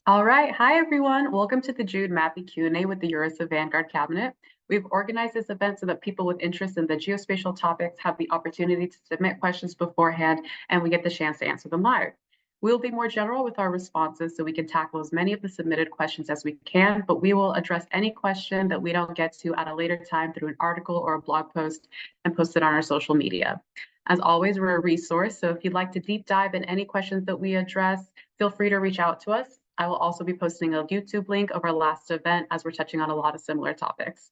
All right. Hi, everyone. Welcome to the June Mappy Q&A with the URISA Vanguard Cabinet. We've organized this event so that people with interest in the geospatial topics have the opportunity to submit questions beforehand, and we get the chance to answer them live. We'll be more general with our responses so we can tackle as many of the submitted questions as we can, but we will address any question that we don't get to at a later time through an article or a blog post and post it on our social media. As always, we're a resource, so if you'd like to deep dive in any questions that we address, feel free to reach out to us. I will also be posting a YouTube link of our last event as we're touching on a lot of similar topics.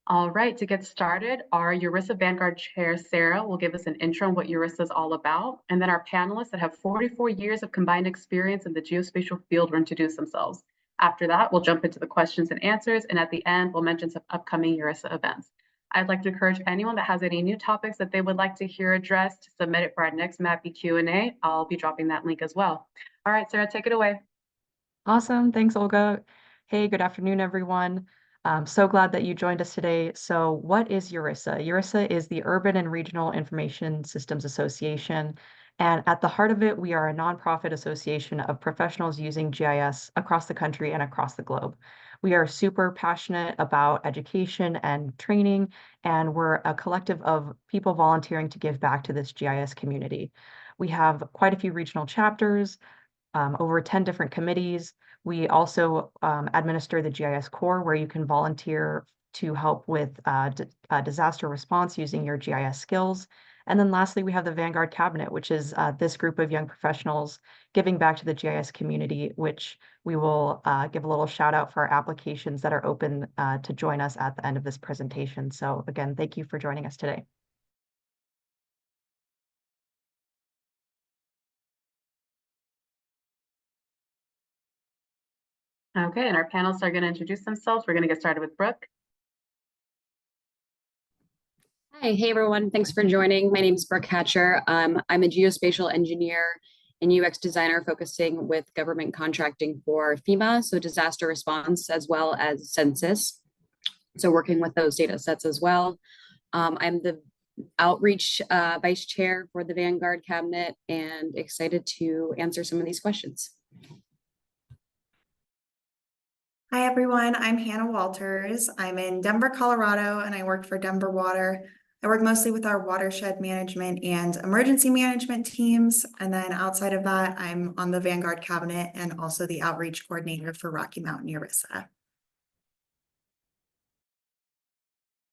All right, to get started, our URISA Vanguard Chair, Sarah, will give us an intro on what URISA is all about, and then our panelists that have 44 years of combined experience in the geospatial field will introduce themselves. After that, we'll jump into the questions and answers, and at the end, we'll mention some upcoming URISA events. I'd like to encourage anyone that has any new topics that they would like to hear addressed to submit it for our next Mappy Q&A. I'll be dropping that link as well. All right, Sarah, take it away. Awesome. Thanks, Olga. Hey, good afternoon, everyone. I'm so glad that you joined us today. So what is URISA? URISA is the Urban and Regional Information Systems Association. And at the heart of it, we are a nonprofit association of professionals using GIS across the country and across the globe. We are super passionate about education and training, and we're a collective of people volunteering to give back to this GIS community. We have quite a few regional chapters, over 10 different committees. We also administer the GIS Core, where you can volunteer to help with disaster response using your GIS skills. And then lastly, we have the Vanguard Cabinet, which is this group of young professionals giving back to the GIS community, which we will give a little shout out for our applications that are open to join us at the end of this presentation. So again, thank you for joining us today. Okay, and our panelists are going to introduce themselves. We're going to get started with Brooke. Hi, hey everyone. Thanks for joining. My name is Brooke Hatcher. I'm a geospatial engineer and UX designer focusing with government contracting for FEMA, so disaster response, as well as census. So working with those data sets as well. I'm the outreach vice chair for the Vanguard Cabinet and excited to answer some of these questions. Hi, everyone. I'm Hannah Walters. I'm in Denver, Colorado, and I work for Denver Water. I work mostly with our watershed management and emergency management teams. And then outside of that, I'm on the Vanguard Cabinet and also the outreach coordinator for Rocky Mountain URISA.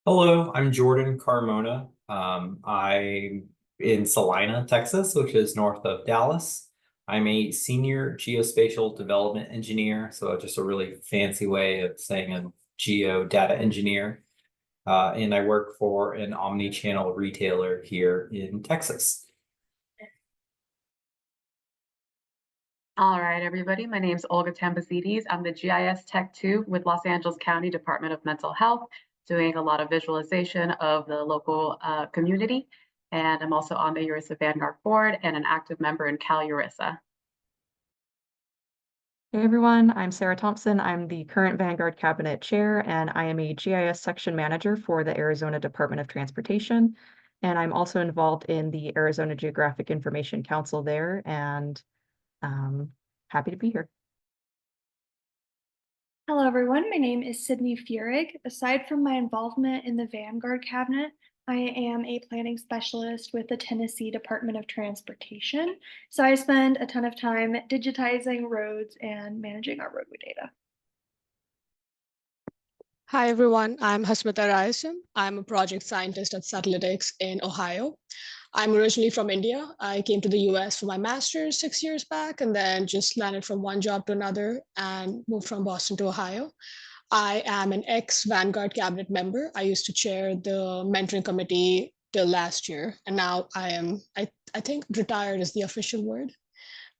Hello, I'm Jordan Carmona. I'm in Salina, Texas, which is north of Dallas. I'm a senior geospatial development engineer, so just a really fancy way of saying a geo data engineer. And I work for an omni-channel retailer here in Texas. All right, everybody. My name is Olga Tambasides. I'm the GIS Tech 2 with Los Angeles County Department of Mental Health, doing a lot of visualization of the local community. And I'm also on the URISA Vanguard board and an active member in Cal URISA. Hey everyone, I'm Sarah Thompson. I'm the current Vanguard Cabinet Chair, and I am a GIS section manager for the Arizona Department of Transportation. And I'm also involved in the Arizona Geographic Information Council there, and happy to be here. Hello, everyone. My name is Sydney Feurig. Aside from my involvement in the Vanguard Cabinet, I am a planning specialist with the Tennessee Department of Transportation. So I spend a ton of time digitizing roads and managing our roadway data. Hi, everyone. I'm Hasmita Rayasan. I'm a project scientist at Satellites in Ohio. I'm originally from India. I came to the US for my master's 6 years back and then just landed from one job to another and moved from Boston to Ohio. I am an ex-Vanguard Cabinet member. I used to chair the mentoring committee till last year, and now I am, I think retired is the official word.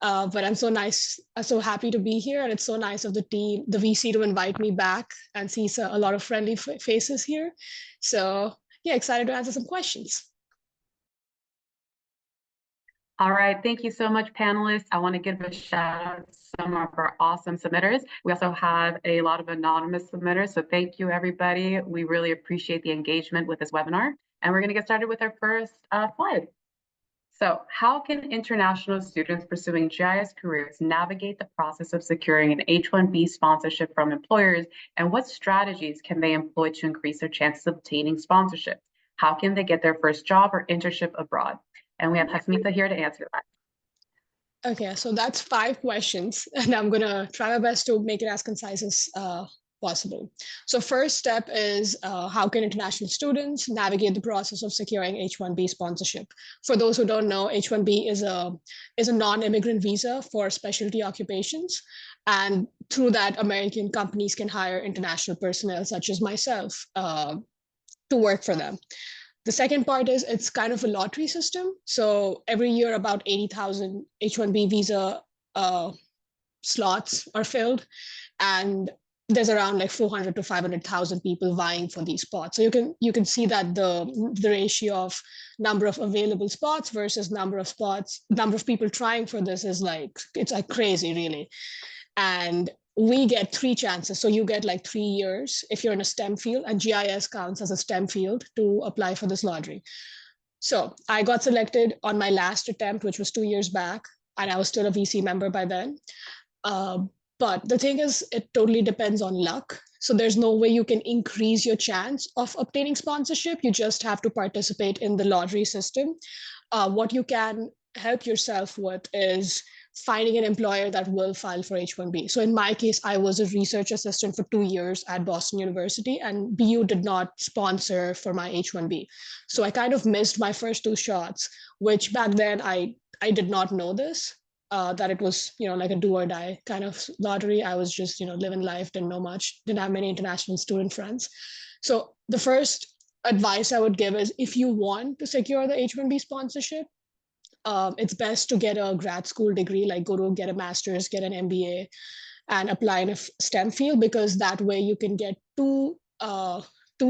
But I'm so happy to be here, and it's so nice of the team, the VC, to invite me back and see a lot of friendly faces here. So yeah, excited to answer some questions. All right, thank you so much, panelists. I want to give a shout out to some of our awesome submitters. We also have a lot of anonymous submitters, so thank you, everybody. We really appreciate the engagement with this webinar. And we're going to get started with our first slide. So how can international students pursuing GIS careers navigate the process of securing an H-1B sponsorship from employers, and what strategies can they employ to increase their chances of obtaining sponsorship? How can they get their first job or internship abroad? And we have Hasmita here to answer that. Okay, so that's 5 questions, and I'm gonna try my best to make it as concise as possible. So first step is how can international students navigate the process of securing H-1B sponsorship? For those who don't know, H-1B is a non-immigrant visa for specialty occupations, and through that, American companies can hire international personnel such as myself to work for them. The second part is it's kind of a lottery system. So every year, about 80,000 H-1B visa slots are filled, and there's around like 400 to 500,000 people vying for these spots. So you can see that the ratio of number of available spots versus number of people trying for this is it's like crazy, really. And we get 3 chances. So you get like 3 years if you're in a STEM field, and GIS counts as a STEM field to apply for this lottery. So I got selected on my last attempt, which was 2 years back, and I was still a VC member by then. But the thing is, it totally depends on luck. So there's no way you can increase your chance of obtaining sponsorship. You just have to participate in the lottery system. What you can help yourself with is finding an employer that will file for H-1B. So in my case, I was a research assistant for 2 years at Boston University, and BU did not sponsor for my H-1B. So I kind of missed my first 2 shots, which back then I did not know this, that it was, like a do or die kind of lottery. I was just, living life, didn't know much, didn't have many international student friends. So the first advice I would give is if you want to secure the H-1B sponsorship, it's best to get a grad school degree, like go to get a master's, get an MBA, and apply in a STEM field, because that way you can get 2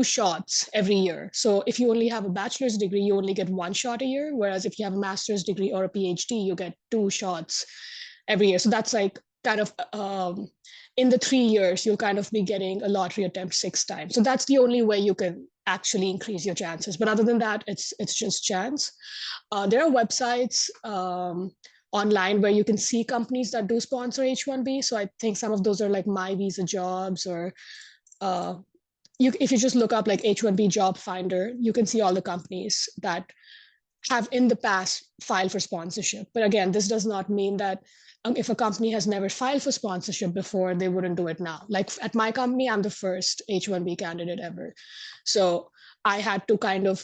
shots every year. So if you only have a bachelor's degree, you only get 1 shot a year, whereas if you have a master's degree or a PhD, you get 2 shots every year. So that's like kind of in the 3 years, you'll kind of be getting a lottery attempt 6 times. So that's the only way you can actually increase your chances. But other than that, it's just chance. There are websites online where you can see companies that do sponsor H-1B. So I think some of those are like My Visa Jobs, or if you just look up like H-1B Job Finder, you can see all the companies that have in the past filed for sponsorship. But again, this does not mean that if a company has never filed for sponsorship before, they wouldn't do it now. Like at my company, I'm the first H-1B candidate ever. So I had to kind of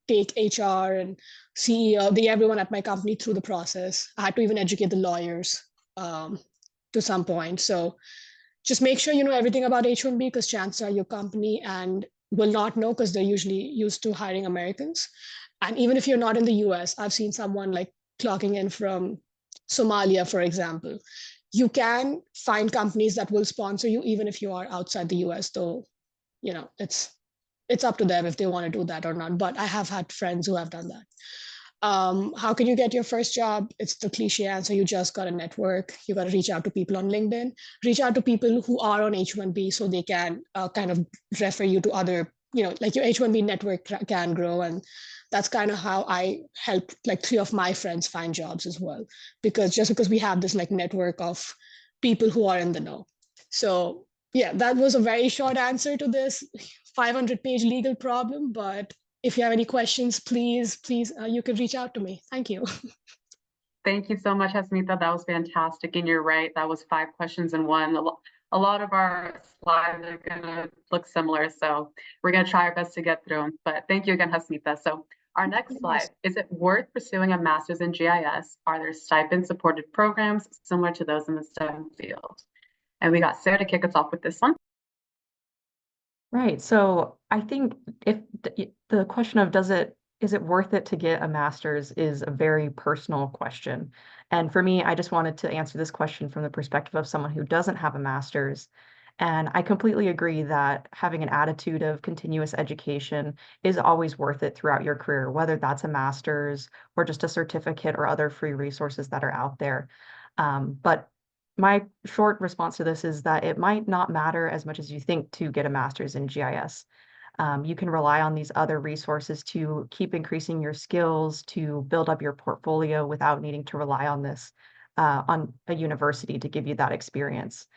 take HR and CEO, everyone at my company through the process. I had to even educate the lawyers to some point. So just make sure you know everything about H-1B, because chances are your company and will not know, because they're usually used to hiring Americans. And even if you're not in the US, I've seen someone like clocking in from Somalia, for example. You can find companies that will sponsor you even if you are outside the US, though, it's up to them if they want to do that or not. But I have had friends who have done that. How can you get your first job? It's the cliche answer. You just got to network. You got to reach out to people on LinkedIn, reach out to people who are on H-1B so they can kind of refer you to other, like your H-1B network can grow. And that's kind of how I helped like 3 of my friends find jobs as well, because we have this like network of people who are in the know. So yeah, that was a very short answer to this 500-page legal problem. But if you have any questions, please, you can reach out to me. Thank you. Thank you so much, Hasmita. That was fantastic. And you're right, that was 5 questions in one. A lot of our slides are going to look similar, so we're going to try our best to get through them. But thank you again, Hasmita. So our next slide, is it worth pursuing a master's in GIS? Are there stipend-supported programs similar to those in the STEM field? And we got Sarah to kick us off with this one. Right. So I think if the question of is it worth it to get a master's is a very personal question. And for me, I just wanted to answer this question from the perspective of someone who doesn't have a master's. And I completely agree that having an attitude of continuous education is always worth it throughout your career, whether that's a master's or just a certificate or other free resources that are out there. But my short response to this is that it might not matter as much as you think to get a master's in GIS. You can rely on these other resources to keep increasing your skills, to build up your portfolio without needing to rely on this, on a university to give you that experience.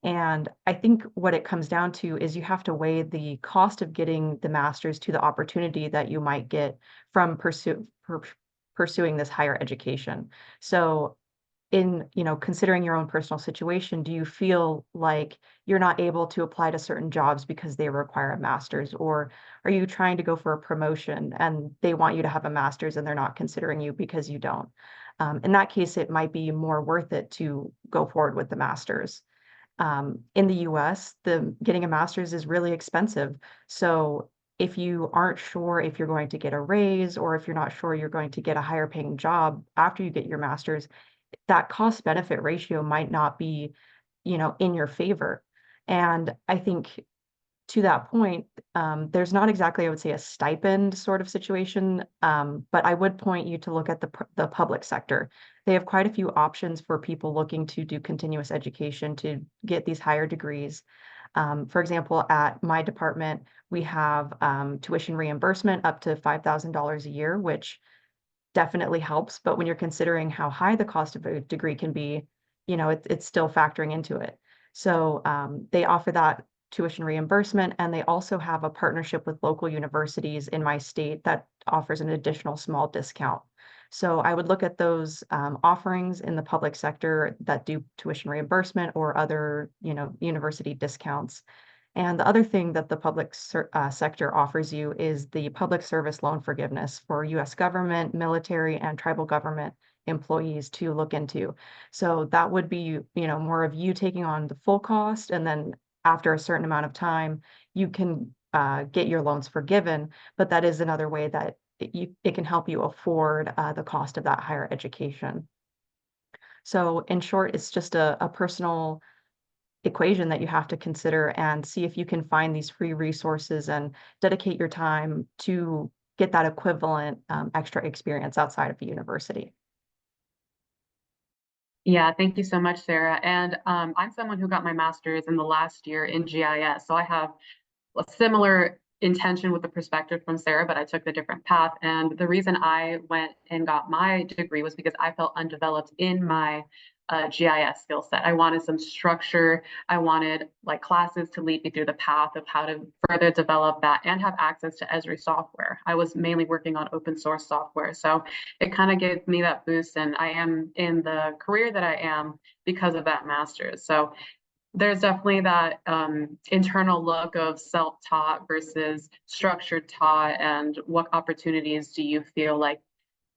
And I think what it comes down to is you have to weigh the cost of getting the master's to the opportunity that you might get from pursuing this higher education. So in, considering your own personal situation, do you feel like you're not able to apply to certain jobs because they require a master's? Or are you trying to go for a promotion and they want you to have a master's and they're not considering you because you don't? In that case, it might be more worth it to go forward with the master's. In the US, getting a master's is really expensive. So if you aren't sure if you're going to get a raise or if you're not sure you're going to get a higher paying job after you get your master's, that cost benefit ratio might not be, in your favor. And I think to that point, there's not exactly, I would say, a stipend sort of situation, but I would point you to look at the public sector. They have quite a few options for people looking to do continuous education to get these higher degrees. For example, at my department, we have tuition reimbursement up to $5,000 a year, which definitely helps. But when you're considering how high the cost of a degree can be, it's still factoring into it. So they offer that tuition reimbursement, and they also have a partnership with local universities in my state that offers an additional small discount. So I would look at those offerings in the public sector that do tuition reimbursement or other, university discounts. And the other thing that the public sector offers you is the public service loan forgiveness for US government, military, and tribal government employees to look into. So that would be, more of you taking on the full cost, and then after a certain amount of time, you can get your loans forgiven. But that is another way that it can help you afford the cost of that higher education. So in short, it's just a personal equation that you have to consider and see if you can find these free resources and dedicate your time to get that equivalent extra experience outside of the university. Yeah, thank you so much, Sarah. And I'm someone who got my master's in the last year in GIS. So I have a similar intention with the perspective from Sarah, but I took the different path. And the reason I went and got my degree was because I felt undeveloped in my GIS skill set. I wanted some structure. I wanted like classes to lead me through the path of how to further develop that and have access to Esri software. I was mainly working on open source software. So it kind of gave me that boost. And I am in the career that I am because of that master's. So there's definitely that internal look of self-taught versus structured taught, and what opportunities do you feel like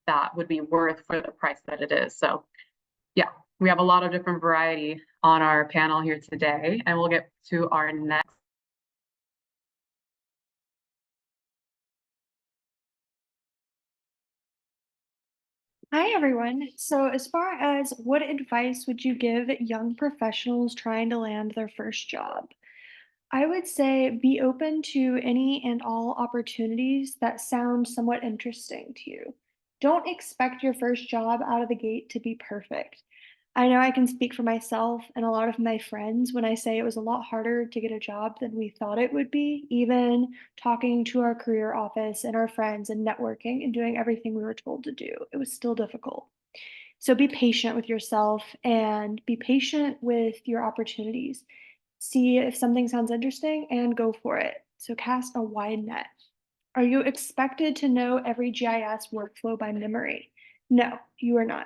that would be worth for the price that it is. So yeah, we have a lot of different variety on our panel here today, and we'll get to our next. Hi, everyone. So, as far as what advice would you give young professionals trying to land their first job? I would say be open to any and all opportunities that sound somewhat interesting to you. Don't expect your first job out of the gate to be perfect. I know I can speak for myself and a lot of my friends when I say it was a lot harder to get a job than we thought it would be, even talking to our career office and our friends and networking and doing everything we were told to do. It was still difficult. So be patient with yourself and be patient with your opportunities. See if something sounds interesting and go for it. So cast a wide net. Are you expected to know every GIS workflow by memory? No, you are not.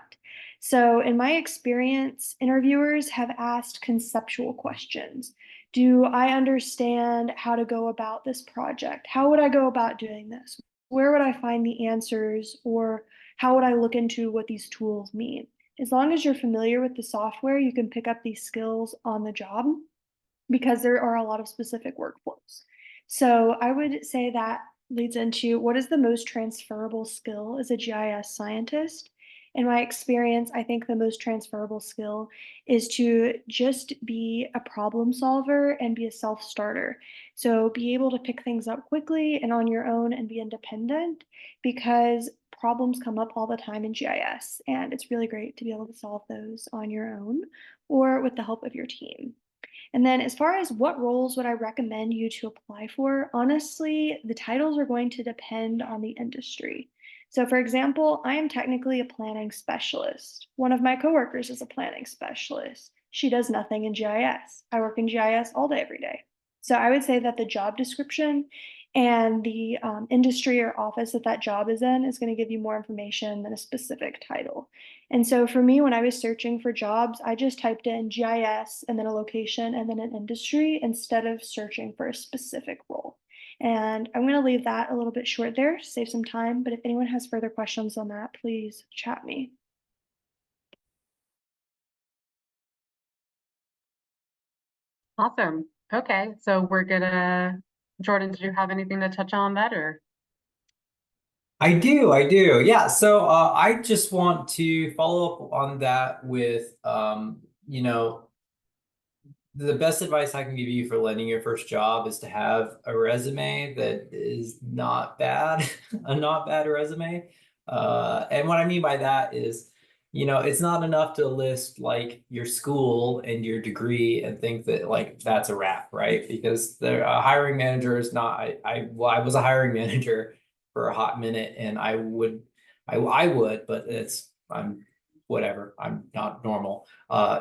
So, in my experience, interviewers have asked conceptual questions. Do I understand how to go about this project? How would I go about doing this? Where would I find the answers? Or how would I look into what these tools mean? As long as you're familiar with the software, you can pick up these skills on the job because there are a lot of specific workflows. So I would say that leads into what is the most transferable skill as a GIS scientist? In my experience, I think the most transferable skill is to just be a problem solver and be a self starter. So be able to pick things up quickly and on your own and be independent, because problems come up all the time in GIS. And it's really great to be able to solve those on your own or with the help of your team. And then as far as what roles would I recommend you to apply for, honestly, the titles are going to depend on the industry. So for example, I am technically a planning specialist. One of my coworkers is a planning specialist. She does nothing in GIS. I work in GIS all day, every day. So I would say that the job description and the industry or office that that job is in is going to give you more information than a specific title. And so for me, when I was searching for jobs, I just typed in GIS and then a location and then an industry instead of searching for a specific role. And I'm going to leave that a little bit short there to save some time. But if anyone has further questions on that, please chat me. Awesome. Okay, so Jordan, did you have anything to touch on that or? I do. Yeah. So I just want to follow up on that with you know, the best advice I can give you for landing your first job is to have a resume that is not bad, a not bad resume. And what I mean by that is, you know, it's not enough to list like your school and your degree and think that like that's a wrap, right? Because the hiring manager is not. I was a hiring manager for a hot minute, and I would, but I'm whatever. I'm not normal.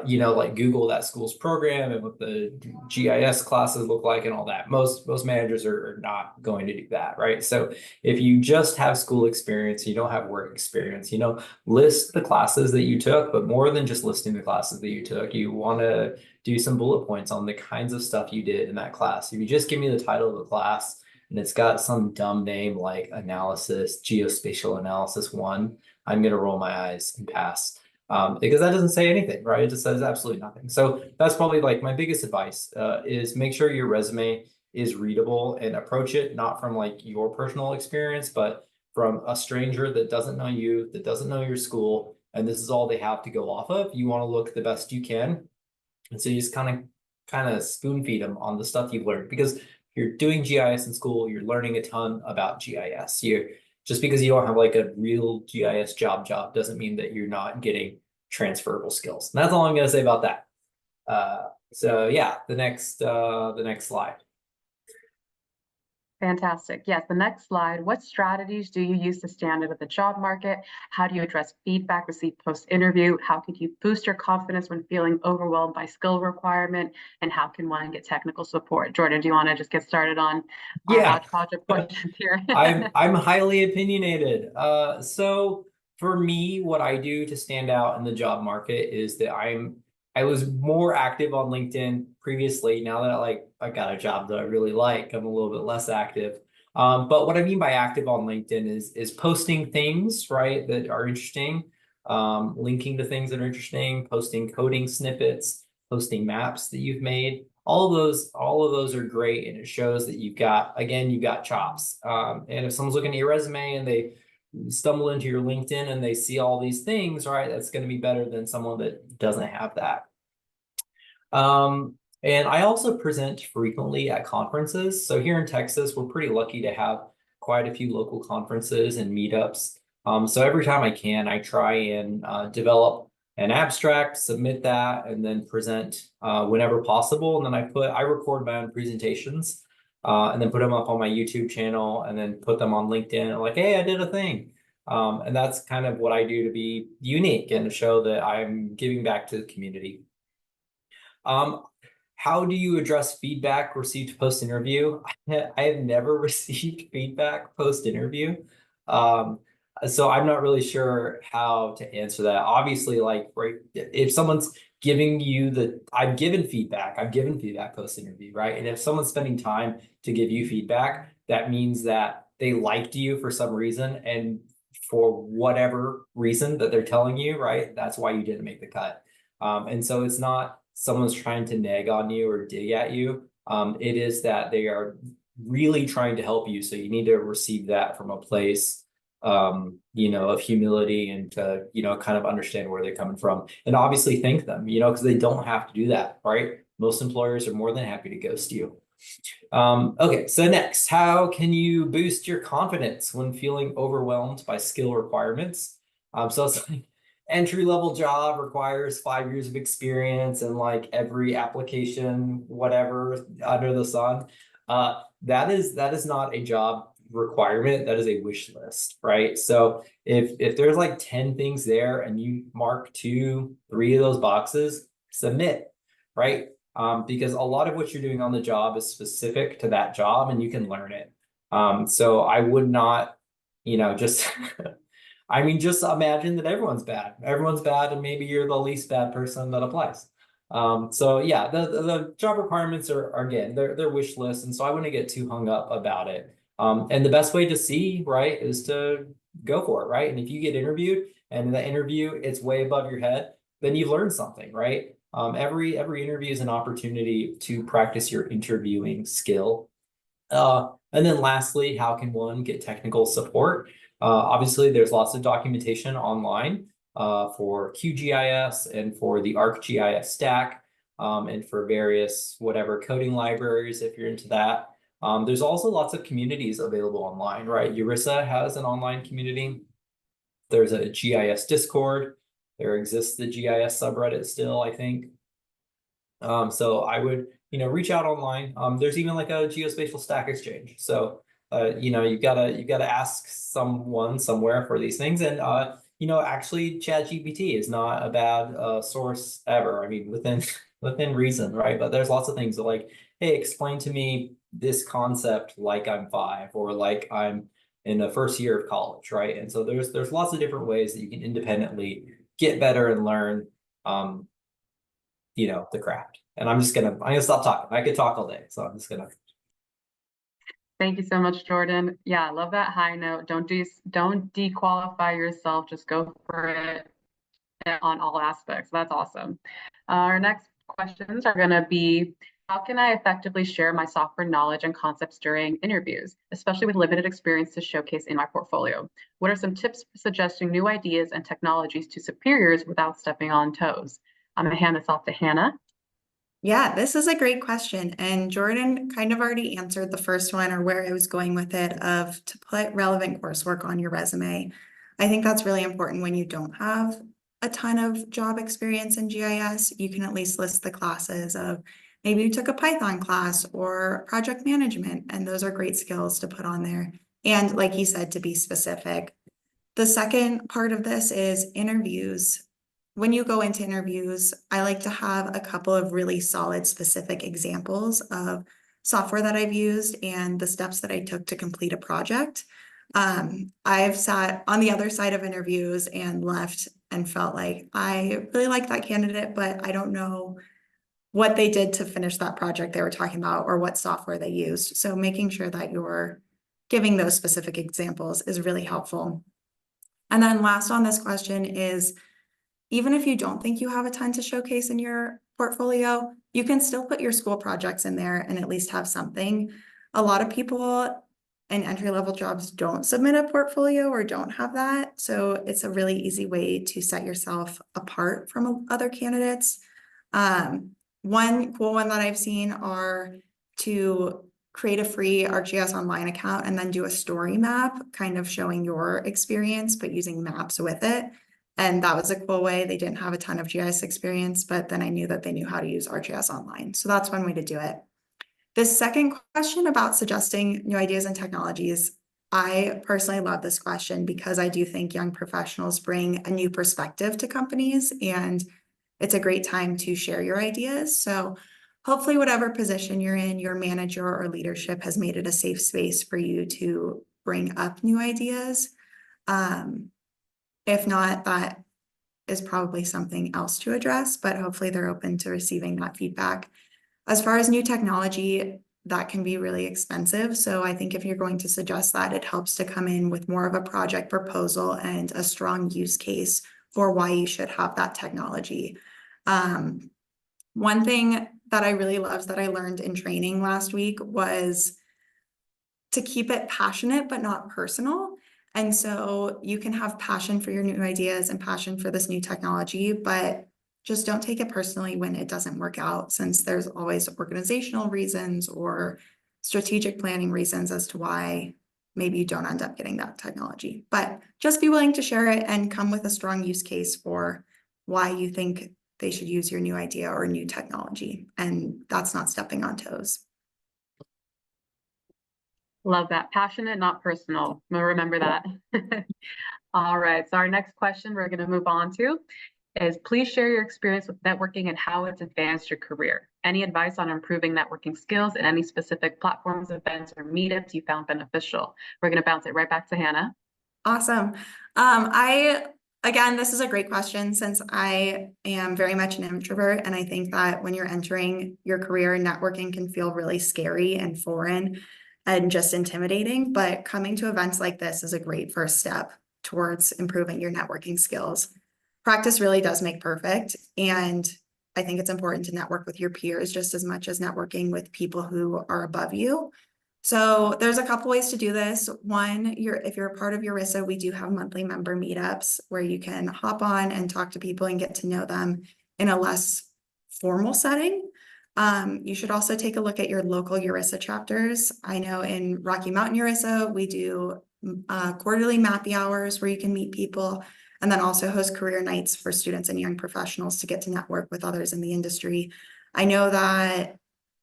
You know, like Google that school's program and what the GIS classes look like and all that. Most managers are not going to do that, right? So if you just have school experience, you don't have work experience, you know, list the classes that you took, but more than just listing the classes that you took, you want to do some bullet points on the kinds of stuff you did in that class. If you just give me the title of the class and it's got some dumb name like analysis, geospatial analysis 1, I'm going to roll my eyes and pass. Because that doesn't say anything, right? It just says absolutely nothing. So that's probably like my biggest advice is make sure your resume is readable and approach it not from like your personal experience, but from a stranger that doesn't know you, that doesn't know your school, and this is all they have to go off of. You want to look the best you can. And so you just kind of spoon feed them on the stuff you've learned, because you're doing GIS in school, you're learning a ton about GIS. Just because you don't have like a real GIS job doesn't mean that you're not getting transferable skills. And that's all I'm going to say about that. So yeah, the next slide. Fantastic. Yes, the next slide. What strategies do you use to stand out of the job market? How do you address feedback received post-interview? How could you boost your confidence when feeling overwhelmed by skill requirement? And how can one get technical support? Jordan, do you want to just get started on our hodgepodge of questions here? I'm highly opinionated. So for me, what I do to stand out in the job market is that I was more active on LinkedIn previously. Now that I got a job that I really like, I'm a little bit less active. But what I mean by active on LinkedIn is posting things, right, that are interesting, linking to things that are interesting, posting coding snippets, posting maps that you've made. All of those are great, and it shows that you've got chops. And if someone's looking at your resume and they stumble into your LinkedIn and they see all these things, right, that's going to be better than someone that doesn't have that. And I also present frequently at conferences. So here in Texas, we're pretty lucky to have quite a few local conferences and meetups. So every time I can, I try and develop an abstract, submit that, and then present whenever possible. And then I record my own presentations and then put them up on my YouTube channel and then put them on LinkedIn. Like, hey, I did a thing. And that's kind of what I do to be unique and to show that I'm giving back to the community. How do you address feedback received post-interview? I have never received feedback post-interview. So I'm not really sure how to answer that. Obviously, like, right, if someone's giving you I've given feedback post-interview, right? And if someone's spending time to give you feedback, that means that they liked you for some reason, and for whatever reason that they're telling you, right? That's why you didn't make the cut. And so it's not someone's trying to nag on you or dig at you. It is that they are really trying to help you. So you need to receive that from a place, you know, of humility and to, you know, kind of understand where they're coming from, and obviously thank them, you know, because they don't have to do that, right? Most employers are more than happy to ghost you. Okay, so next, how can you boost your confidence when feeling overwhelmed by skill requirements? So it's like entry-level job requires 5 years of experience and like every application, whatever under the sun. That is not a job requirement. That is a wish list, right? So if there's like 10 things there and you mark 2, 3 of those boxes, submit, right? Because a lot of what you're doing on the job is specific to that job and you can learn it. So I would not, just I mean, just imagine that everyone's bad. Everyone's bad, and maybe you're the least bad person that applies. So yeah, the job requirements are again, they're wish lists, and so I wouldn't get too hung up about it. And the best way to see, right, is to go for it, right? And if you get interviewed and in the interview it's way above your head, then you've learned something, right? Every interview is an opportunity to practice your interviewing skill. And then lastly, how can one get technical support? Obviously, there's lots of documentation online for QGIS and for the ArcGIS stack, and for various whatever coding libraries if you're into that. There's also lots of communities available online, right? URISA has an online community. There's a GIS Discord. There exists the GIS subreddit still, I think. So I would, reach out online. There's even like a geospatial stack exchange. So, you've gotta ask someone somewhere for these things. And, actually ChatGPT is not a bad source ever. I mean, within reason, right? But there's lots of things that like, hey, explain to me this concept like I'm 5 or like I'm in the first year of college, right? And so there's lots of different ways that you can independently get better and learn the craft. And I'm gonna stop talking. I could talk all day, so I'm just gonna. Thank you so much, Jordan. Yeah, I love that high note. Don't dequalify yourself. Just go for it on all aspects. That's awesome. Our next questions are going to be, how can I effectively share my software knowledge and concepts during interviews, especially with limited experience to showcase in my portfolio? What are some tips for suggesting new ideas and technologies to superiors without stepping on toes? I'm going to hand this off to Hannah. Yeah, this is a great question. And Jordan kind of already answered the first one, or where I was going with it, of to put relevant coursework on your resume. I think that's really important when you don't have a ton of job experience in GIS. You can at least list the classes of maybe you took a Python class or project management, and those are great skills to put on there. And like you said, to be specific. The second part of this is interviews. When you go into interviews, I like to have a couple of really solid specific examples of software that I've used and the steps that I took to complete a project. I've sat on the other side of interviews and left and felt like I really like that candidate, but I don't know what they did to finish that project they were talking about or what software they used. So making sure that you're giving those specific examples is really helpful. And then last on this question is, even if you don't think you have a ton to showcase in your portfolio, you can still put your school projects in there and at least have something. A lot of people in entry-level jobs don't submit a portfolio or don't have that. So it's a really easy way to set yourself apart from other candidates. One cool one that I've seen are to create a free ArcGIS Online account and then do a story map, kind of showing your experience, but using maps with it. And that was a cool way. They didn't have a ton of GIS experience, but then I knew that they knew how to use ArcGIS Online. So that's one way to do it. The second question about suggesting new ideas and technologies, I personally love this question because I do think young professionals bring a new perspective to companies, and it's a great time to share your ideas. So hopefully whatever position you're in, your manager or leadership has made it a safe space for you to bring up new ideas. If not, that is probably something else to address, but hopefully they're open to receiving that feedback. As far as new technology, that can be really expensive. So I think if you're going to suggest that, it helps to come in with more of a project proposal and a strong use case for why you should have that technology. One thing that I really loved that I learned in training last week was to keep it passionate, but not personal. And so you can have passion for your new ideas and passion for this new technology, but just don't take it personally when it doesn't work out, since there's always organizational reasons or strategic planning reasons as to why maybe you don't end up getting that technology. But just be willing to share it and come with a strong use case for why you think they should use your new idea or new technology. And that's not stepping on toes. Love that. Passionate, not personal. We'll remember that. All right. So our next question we're going to move on to is please share your experience with networking and how it's advanced your career. Any advice on improving networking skills and any specific platforms, events, or meetups you found beneficial? We're going to bounce it right back to Hannah. Awesome. Again, this is a great question since I am very much an introvert. And I think that when you're entering your career, networking can feel really scary and foreign and just intimidating. But coming to events like this is a great first step towards improving your networking skills. Practice really does make perfect. And I think it's important to network with your peers just as much as networking with people who are above you. So there's a couple ways to do this. One, if you're a part of URISA, we do have monthly member meetups where you can hop on and talk to people and get to know them in a less formal setting. You should also take a look at your local URISA chapters. I know in Rocky Mountain URISA, we do quarterly Mappy hours where you can meet people, and then also host career nights for students and young professionals to get to network with others in the industry. I know that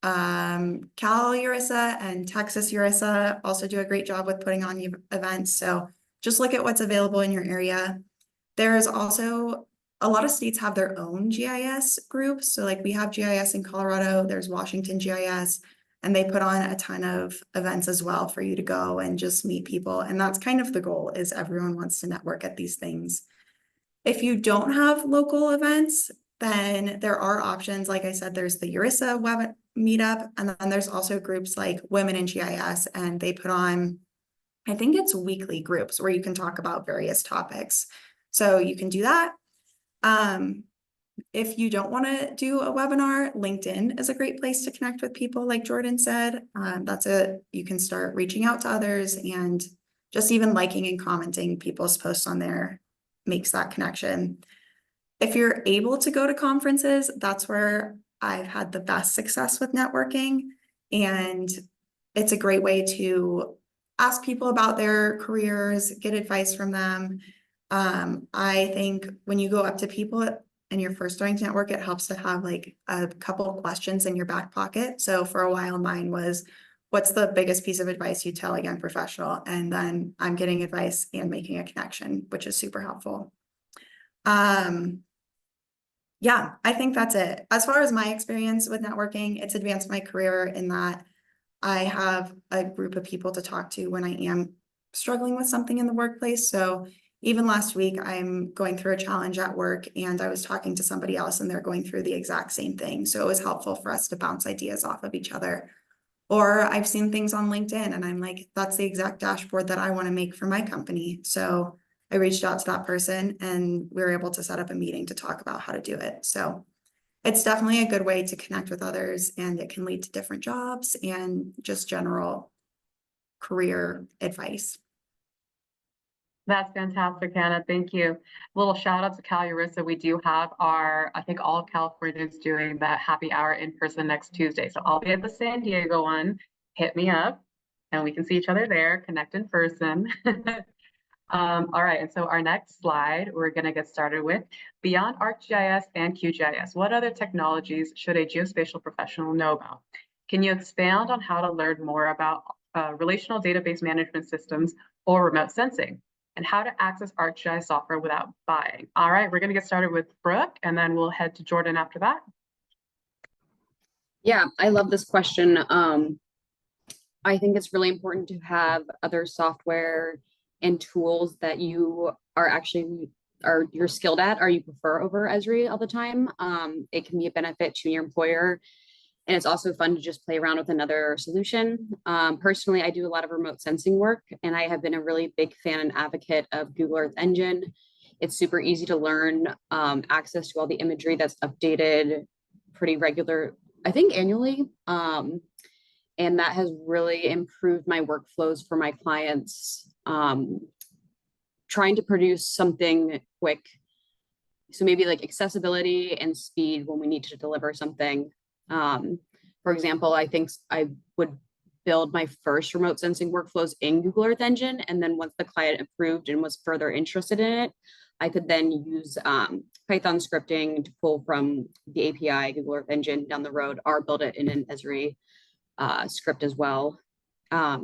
Cal URISA and Texas URISA also do a great job with putting on events. So just look at what's available in your area. There's also a lot of states have their own GIS groups. So like we have GIS in Colorado, there's Washington GIS, and they put on a ton of events as well for you to go and just meet people. And that's kind of the goal, is everyone wants to network at these things. If you don't have local events, then there are options. Like I said, there's the URISA web meetup, and then there's also groups like Women in GIS, and they put on, I think it's weekly groups where you can talk about various topics. So you can do that. If you don't want to do a webinar, LinkedIn is a great place to connect with people, like Jordan said. You can start reaching out to others, and just even liking and commenting people's posts on there makes that connection. If you're able to go to conferences, that's where I've had the best success with networking. And it's a great way to ask people about their careers, get advice from them. I think when you go up to people and you're first starting to network, it helps to have like a couple of questions in your back pocket. So for a while, mine was, what's the biggest piece of advice you tell a young professional? And then I'm getting advice and making a connection, which is super helpful. Yeah, I think that's it. As far as my experience with networking, it's advanced my career in that I have a group of people to talk to when I am struggling with something in the workplace. So even last week, I'm going through a challenge at work, and I was talking to somebody else and they're going through the exact same thing. So it was helpful for us to bounce ideas off of each other. Or I've seen things on LinkedIn and I'm like, that's the exact dashboard that I want to make for my company. So I reached out to that person and we were able to set up a meeting to talk about how to do it. So it's definitely a good way to connect with others, and it can lead to different jobs and just general career advice. That's fantastic, Hannah. Thank you. A little shout out to Cal URISA. We do have I think all of Californians doing that happy hour in person next Tuesday. So I'll be at the San Diego one. Hit me up and we can see each other there, connect in person. All right, and so our next slide, we're going to get started with beyond ArcGIS and QGIS. What other technologies should a geospatial professional know about? Can you expand on how to learn more about relational database management systems or remote sensing, and how to access ArcGIS software without buying? All right, we're going to get started with Brooke, and then we'll head to Jordan after that. Yeah, I love this question. I think it's really important to have other software and tools that you are you're skilled at, or you prefer over Esri all the time. It can be a benefit to your employer, and it's also fun to just play around with another solution. Personally, I do a lot of remote sensing work, and I have been a really big fan and advocate of Google Earth Engine. It's super easy to learn, access to all the imagery that's updated pretty regular, I think annually. And that has really improved my workflows for my clients, trying to produce something quick. So maybe like accessibility and speed when we need to deliver something. For example, I think I would build my first remote sensing workflows in Google Earth Engine. And then once the client approved and was further interested in it, I could then use Python scripting to pull from the API Google Earth Engine down the road, or build it in an Esri script as well. I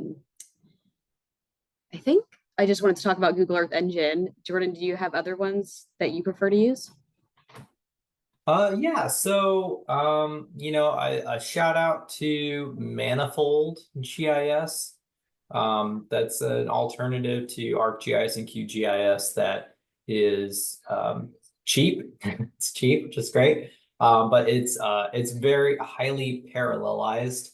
think I just wanted to talk about Google Earth Engine. Jordan, do you have other ones that you prefer to use? Yeah, so you know, a shout out to Manifold GIS. That's an alternative to ArcGIS and QGIS that is cheap. It's cheap, which is great. But it's very highly parallelized.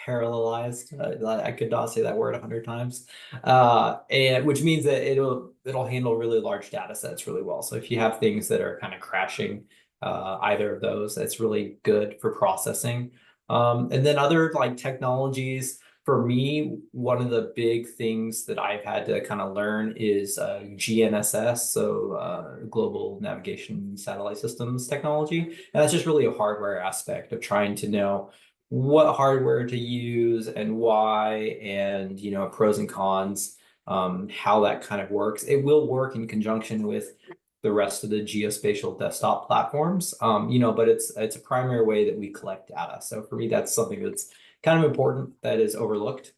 I could not say that word 100 times. And which means that it'll handle really large data sets really well. So if you have things that are kind of crashing, either of those, that's really good for processing. And then other like technologies, for me, one of the big things that I've had to kind of learn is GNSS, so Global Navigation Satellite Systems technology. And that's just really a hardware aspect of trying to know what hardware to use and why, and you know, pros and cons, how that kind of works. It will work in conjunction with the rest of the geospatial desktop platforms, you know, but it's a primary way that we collect data. So for me, that's something that's kind of important that is overlooked.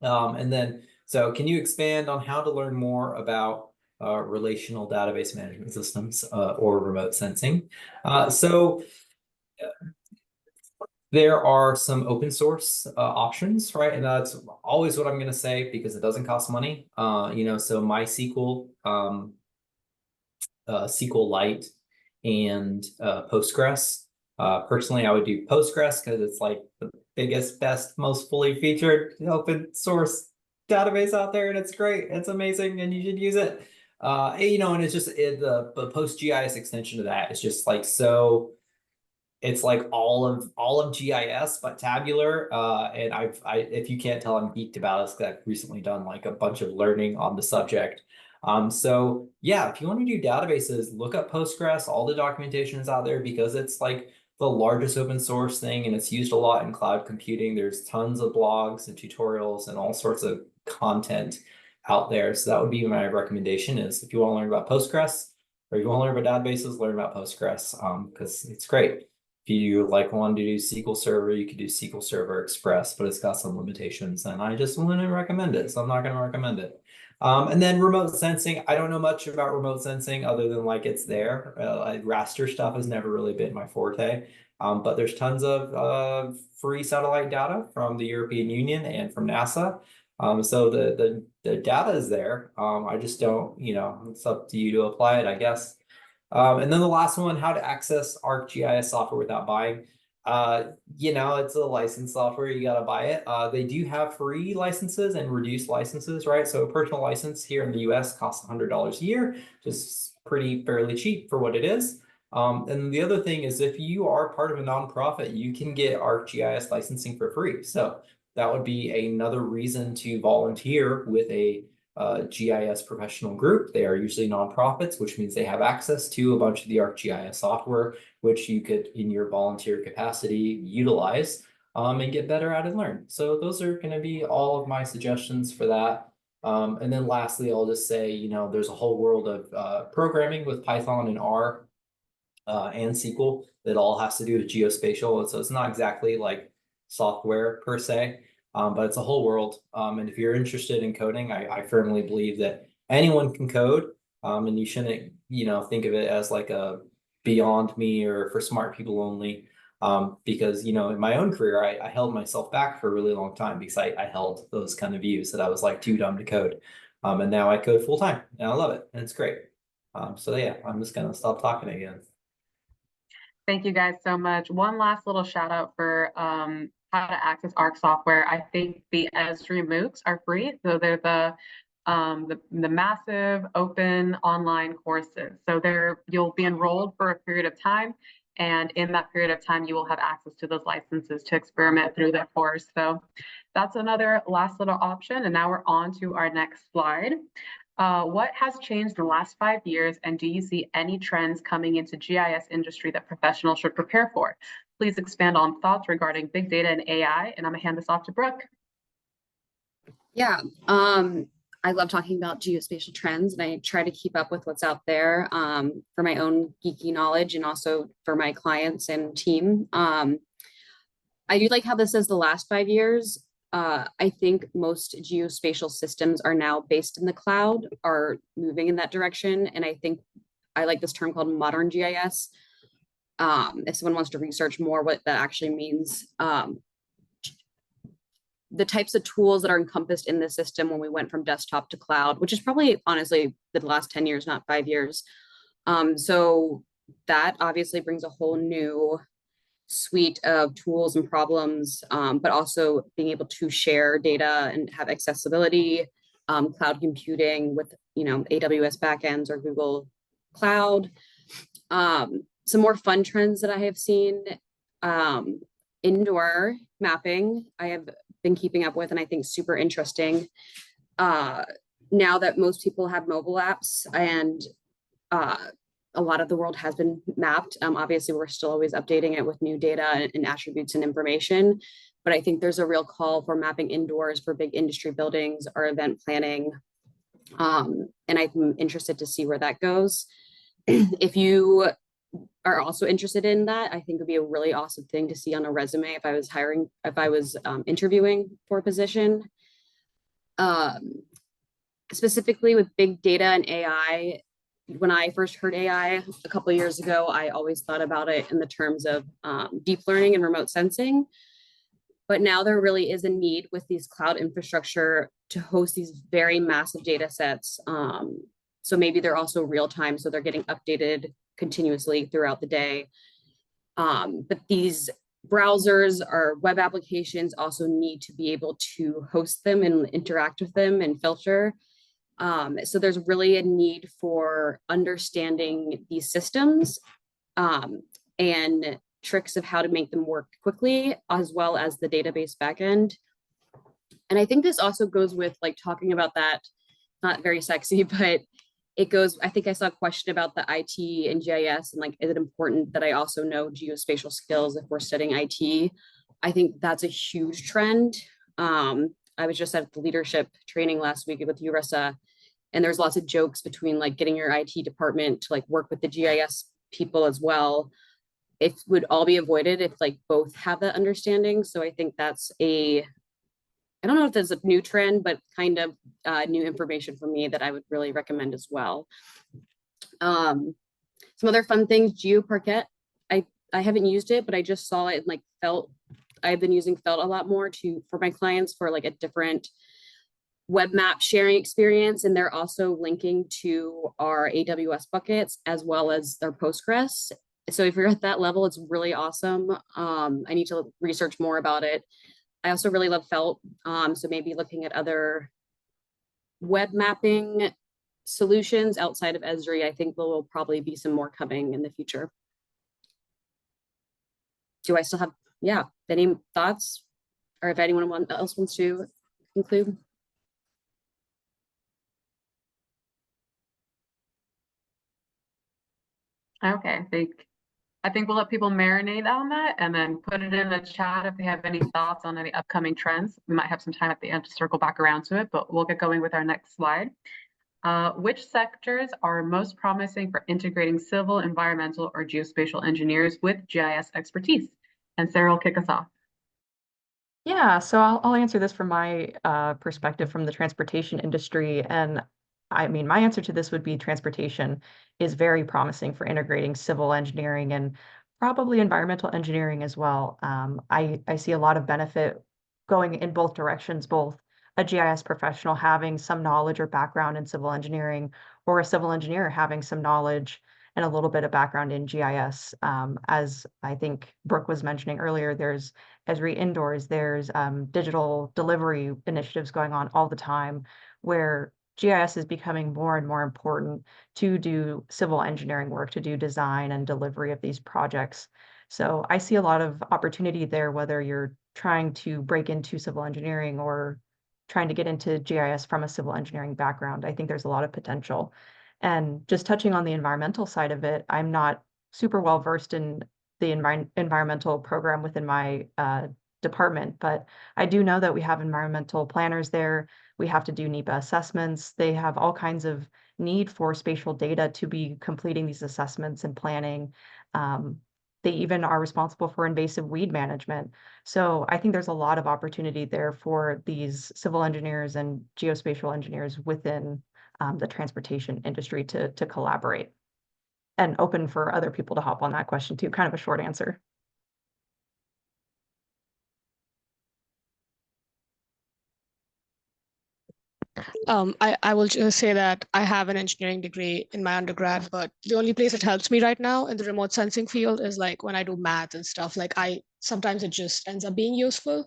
And then, so can you expand on how to learn more about relational database management systems or remote sensing? There are some open source options, right? And that's always what I'm going to say because it doesn't cost money. You know, so MySQL, SQLite, and Postgres. Personally, I would do Postgres because it's like the biggest, best, most fully featured open source database out there, and it's great. It's amazing, and you should use it. You know, and it's just the PostGIS extension to that is just like so. It's like all of GIS but tabular, and if you can't tell, I'm geeked about it because I've recently done like a bunch of learning on the subject. So yeah, if you want to do databases, look up Postgres. All the documentation is out there because it's like the largest open source thing, and it's used a lot in cloud computing. There's tons of blogs and tutorials and all sorts of content out there. So that would be my recommendation: is if you want to learn about Postgres or you want to learn about databases, learn about Postgres because it's great. If you like want to do SQL Server, you could do SQL Server Express, but it's got some limitations, and I just wouldn't recommend it, so I'm not going to recommend it. And then remote sensing, I don't know much about remote sensing other than like it's there. Raster stuff has never really been my forte, but there's tons of free satellite data from the European Union and from NASA. So the data is there. I just don't, you know, it's up to you to apply it, I guess. And then the last one, how to access ArcGIS software without buying. You know, it's a licensed software, you got to buy it. They do have free licenses and reduced licenses, right? So a personal license here in the US costs $100 a year, just fairly cheap for what it is. And the other thing is, if you are part of a nonprofit, you can get ArcGIS licensing for free. So that would be another reason to volunteer with a GIS professional group. They are usually nonprofits, which means they have access to a bunch of the ArcGIS software, which you could, in your volunteer capacity, utilize and get better at and learn. So those are going to be all of my suggestions for that. And then lastly, I'll just say, you know, there's a whole world of programming with Python and R and SQL that all has to do with geospatial. So it's not exactly like software per se, but it's a whole world. And if you're interested in coding, I firmly believe that anyone can code, and you shouldn't, you know, think of it as like a beyond me or for smart people only. Because, you know, in my own career, I held myself back for a really long time because I held those kind of views that I was like too dumb to code. And now I code full time and I love it and it's great. So yeah, I'm just gonna stop talking again. Thank you guys so much. One last little shout out for how to access ARC software. I think the Esri MOOCs are free. So they're the massive open online courses. So you'll be enrolled for a period of time. And in that period of time, you will have access to those licenses to experiment through the course. So that's another last little option. And now we're on to our next slide. What has changed in the last 5 years, and do you see any trends coming into GIS industry that professionals should prepare for? Please expand on thoughts regarding big data and AI, and I'm gonna hand this off to Brooke. Yeah, I love talking about geospatial trends, and I try to keep up with what's out there for my own geeky knowledge and also for my clients and team. I do like how this says the last 5 years. I think most geospatial systems are now based in the cloud, are moving in that direction, and I think I like this term called modern GIS. If someone wants to research more what that actually means, the types of tools that are encompassed in the system when we went from desktop to cloud, which is probably honestly the last 10 years, not 5 years. So that obviously brings a whole new suite of tools and problems, but also being able to share data and have accessibility, cloud computing with, AWS backends or Google Cloud. Some more fun trends that I have seen, indoor mapping, I have been keeping up with, and I think super interesting. Now that most people have mobile apps and a lot of the world has been mapped. Obviously, we're still always updating it with new data and attributes and information, but I think there's a real call for mapping indoors for big industry buildings or event planning. And I'm interested to see where that goes. If you are also interested in that, I think it would be a really awesome thing to see on a resume if I was interviewing for a position. Specifically with big data and AI, when I first heard AI a couple of years ago, I always thought about it in the terms of deep learning and remote sensing. But now there really is a need with these cloud infrastructure to host these very massive data sets. So maybe they're also real time, so they're getting updated continuously throughout the day. But these browsers or web applications also need to be able to host them and interact with them and filter. So there's really a need for understanding these systems and tricks of how to make them work quickly, as well as the database backend. And I think this also goes with like talking about that, not very sexy, but it goes, I think I saw a question about the IT and GIS and like, is it important that I also know geospatial skills if we're studying IT? I think that's a huge trend. I was just at the leadership training last week with URISA, and there's lots of jokes between like getting your IT department to like work with the GIS people as well. It would all be avoided if like both have that understanding. So I think that's I don't know if there's a new trend, but kind of new information for me that I would really recommend as well. Some other fun things, GeoParquet. I haven't used it, but I just saw it and like Felt. I've been using Felt a lot more for my clients for like a different web map sharing experience. And they're also linking to our AWS buckets as well as their Postgres. So if you're at that level, it's really awesome. I need to research more about it. I also really love Felt. So maybe looking at other web mapping solutions outside of Esri. I think there will probably be some more coming in the future. Do I still have, any thoughts? Or if anyone else wants to conclude? Okay, I think we'll let people marinate on that and then put it in the chat if they have any thoughts on any upcoming trends. We might have some time at the end to circle back around to it, but we'll get going with our next slide. Which sectors are most promising for integrating civil, environmental, or geospatial engineers with GIS expertise? And Sarah will kick us off. Yeah, so I'll answer this from my perspective from the transportation industry. And I mean, my answer to this would be transportation is very promising for integrating civil engineering and probably environmental engineering as well. I see a lot of benefit going in both directions, both a GIS professional having some knowledge or background in civil engineering, or a civil engineer having some knowledge and a little bit of background in GIS. As I think Brooke was mentioning earlier, there's Esri Indoors, there's digital delivery initiatives going on all the time where GIS is becoming more and more important to do civil engineering work, to do design and delivery of these projects. So I see a lot of opportunity there, whether you're trying to break into civil engineering or trying to get into GIS from a civil engineering background. I think there's a lot of potential. And just touching on the environmental side of it, I'm not super well versed in the environmental program within my department, but I do know that we have environmental planners there. We have to do NEPA assessments. They have all kinds of need for spatial data to be completing these assessments and planning. They even are responsible for invasive weed management. So I think there's a lot of opportunity there for these civil engineers and geospatial engineers within the transportation industry to collaborate, and open for other people to hop on that question too. Kind of a short answer. I will just say that I have an engineering degree in my undergrad, but the only place it helps me right now in the remote sensing field is like when I do math and stuff. Like sometimes it just ends up being useful,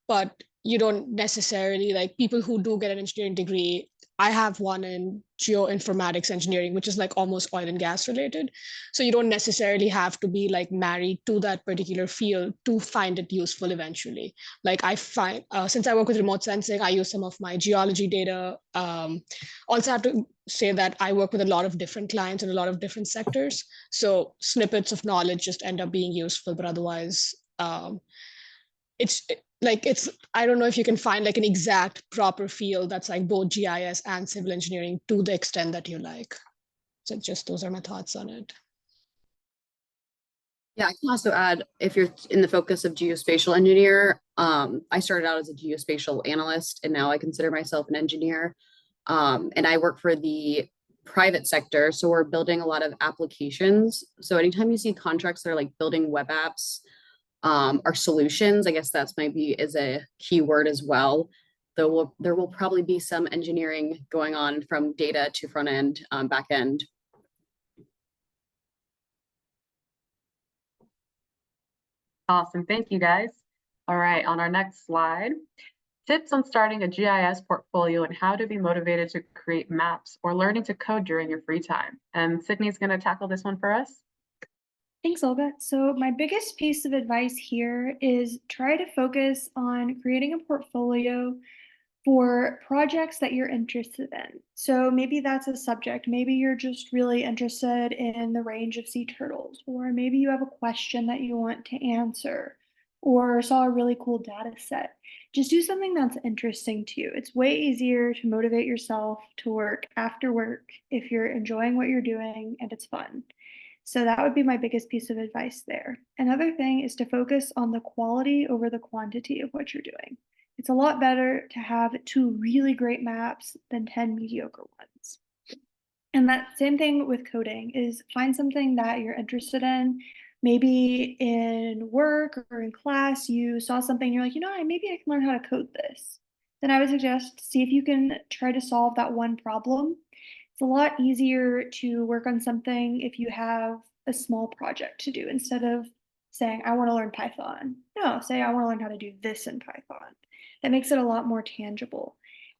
but you don't necessarily, like people who do get an engineering degree, I have one in geoinformatics engineering, which is like almost oil and gas related. So you don't necessarily have to be like married to that particular field to find it useful eventually. Like I find, since I work with remote sensing, I use some of my geology data. Also have to say that I work with a lot of different clients in a lot of different sectors. So snippets of knowledge just end up being useful, but otherwise, it's I don't know if you can find like an exact proper field that's like both GIS and civil engineering to the extent that you like. So just those are my thoughts on it. Yeah, I can also add, if you're in the focus of geospatial engineer, I started out as a geospatial analyst and now I consider myself an engineer. And I work for the private sector. So we're building a lot of applications. So anytime you see contracts that are like building web apps, or solutions, I guess that's maybe is a key word as well. Though there will probably be some engineering going on from data to front end, back end. Awesome. Thank you, guys. All right, on our next slide, tips on starting a GIS portfolio and how to be motivated to create maps or learning to code during your free time. And Sydney's going to tackle this one for us. Thanks, Olga. So my biggest piece of advice here is try to focus on creating a portfolio for projects that you're interested in. So maybe that's a subject. Maybe you're just really interested in the range of sea turtles, or maybe you have a question that you want to answer, or saw a really cool data set. Just do something that's interesting to you. It's way easier to motivate yourself to work after work if you're enjoying what you're doing and it's fun. So that would be my biggest piece of advice there. Another thing is to focus on the quality over the quantity of what you're doing. It's a lot better to have 2 really great maps than 10 mediocre ones. And that same thing with coding is find something that you're interested in. Maybe in work or in class, you saw something, you're like, maybe I can learn how to code this. Then I would suggest see if you can try to solve that one problem. It's a lot easier to work on something if you have a small project to do instead of saying, I want to learn Python. No, say, I want to learn how to do this in Python. That makes it a lot more tangible.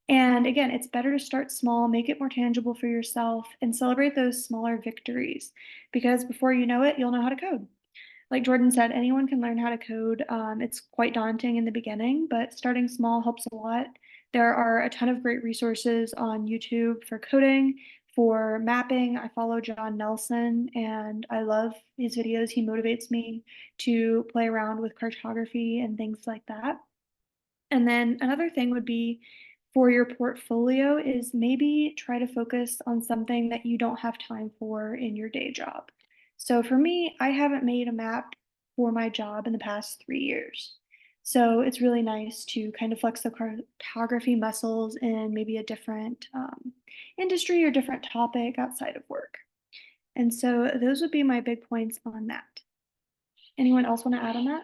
And again, it's better to start small, make it more tangible for yourself, and celebrate those smaller victories, because before you know it, you'll know how to code. Like Jordan said, anyone can learn how to code. It's quite daunting in the beginning, but starting small helps a lot. There are a ton of great resources on YouTube for coding, for mapping. I follow John Nelson and I love his videos. He motivates me to play around with cartography and things like that. And then another thing would be for your portfolio is maybe try to focus on something that you don't have time for in your day job. So for me, I haven't made a map for my job in the past 3 years. So it's really nice to kind of flex the cartography muscles in maybe a different industry or different topic outside of work. And so those would be my big points on that. Anyone else want to add on that?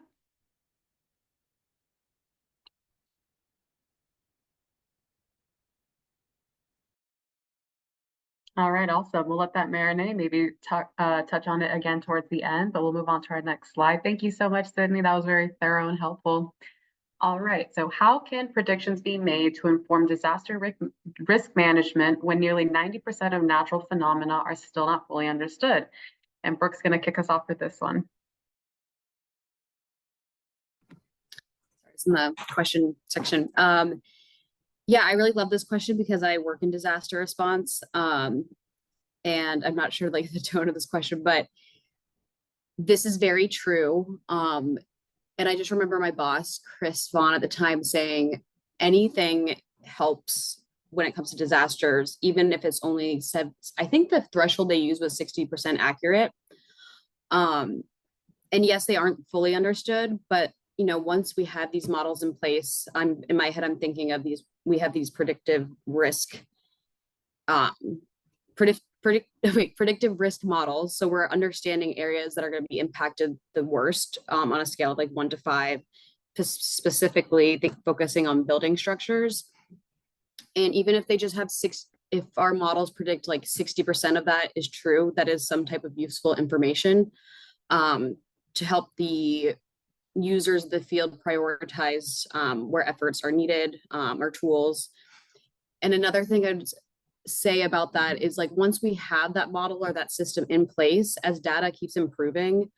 All right, awesome. We'll let that marinate, maybe touch on it again towards the end, but we'll move on to our next slide. Thank you so much, Sydney. That was very thorough and helpful. All right, so how can predictions be made to inform disaster risk management when nearly 90% of natural phenomena are still not fully understood? And Brooke's going to kick us off with this one. It's in the question section. Yeah, I really love this question because I work in disaster response. And I'm not sure like the tone of this question, but this is very true. And I just remember my boss, Chris Vaughn, at the time saying anything helps when it comes to disasters, even if it's only I think the threshold they used was 60% accurate. And yes, they aren't fully understood, but once we have these models in place, in my head, I'm thinking of we have these predictive risk predictive risk models. So we're understanding areas that are going to be impacted the worst on a scale of like 1 to 5, specifically focusing on building structures. And even if they just have if our models predict like 60% of that is true, that is some type of useful information to help the users of the field prioritize where efforts are needed or tools. And another thing I'd say about that is like once we have that model or that system in place, as data keeps improving,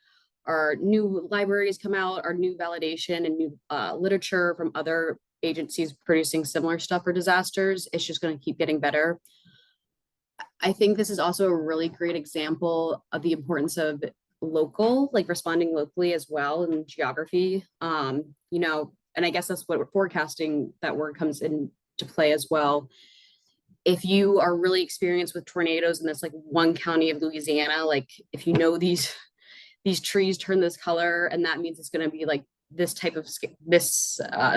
our new libraries come out, our new validation and new literature from other agencies producing similar stuff for disasters, it's just going to keep getting better. I think this is also a really great example of the importance of like responding locally as well in geography. And I guess that's what forecasting, that word comes into play as well. If you are really experienced with tornadoes in this like one county of Louisiana, like if these trees turn this color and that means it's going to be like this type of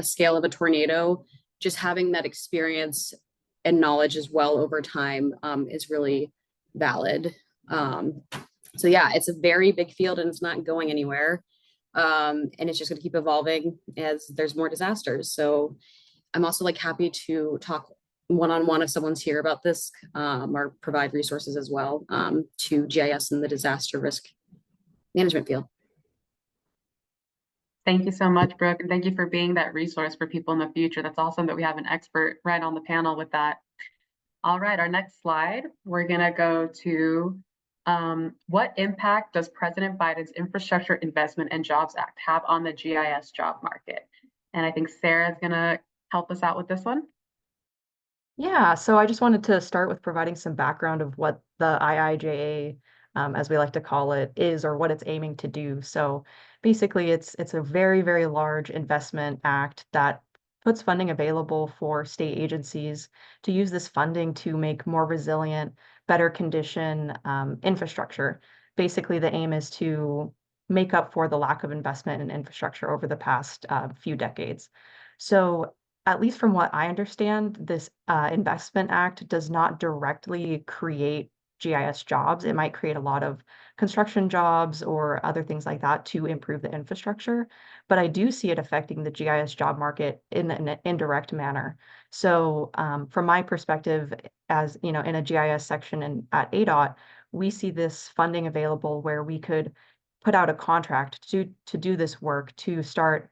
scale of a tornado, just having that experience and knowledge as well over time is really valid. So yeah, it's a very big field and it's not going anywhere. And it's just going to keep evolving as there's more disasters. So I'm also like happy to talk one-on-one if someone's here about this or provide resources as well to GIS and the disaster risk management field. Thank you so much, Brooke, and thank you for being that resource for people in the future. That's awesome that we have an expert right on the panel with that. All right, our next slide, we're gonna go to what impact does President Biden's Infrastructure Investment and Jobs Act have on the GIS job market? And I think Sarah's gonna help us out with this one. Yeah, so I just wanted to start with providing some background of what the IIJA, as we like to call it, is or what it's aiming to do. So basically, it's a very, very large investment act that puts funding available for state agencies to use this funding to make more resilient, better condition infrastructure. Basically, the aim is to make up for the lack of investment in infrastructure over the past few decades. So at least from what I understand, this Investment Act does not directly create GIS jobs. It might create a lot of construction jobs or other things like that to improve the infrastructure. But I do see it affecting the GIS job market in an indirect manner. So from my perspective, as in a GIS section at ADOT, we see this funding available where we could put out a contract to do this work, to start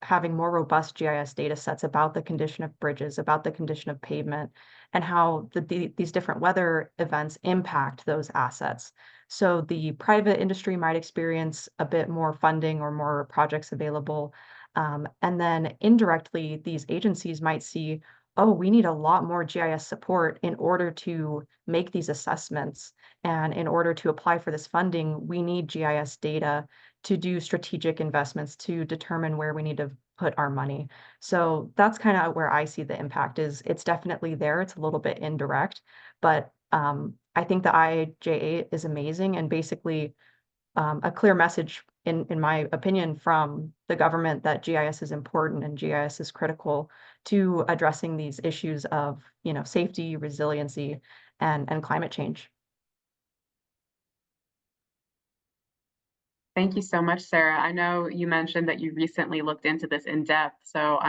having more robust GIS data sets about the condition of bridges, about the condition of pavement, and how these different weather events impact those assets. So the private industry might experience a bit more funding or more projects available. And then indirectly, these agencies might see, oh, we need a lot more GIS support in order to make these assessments. And in order to apply for this funding, we need GIS data to do strategic investments to determine where we need to put our money. So that's kind of where I see the impact is. It's definitely there. It's a little bit indirect, but I think the IIJA is amazing and basically a clear message, in my opinion, from the government that GIS is important and GIS is critical to addressing these issues of safety, resiliency, and climate change. Thank you so much, Sarah. I know you mentioned that you recently looked into this in depth. So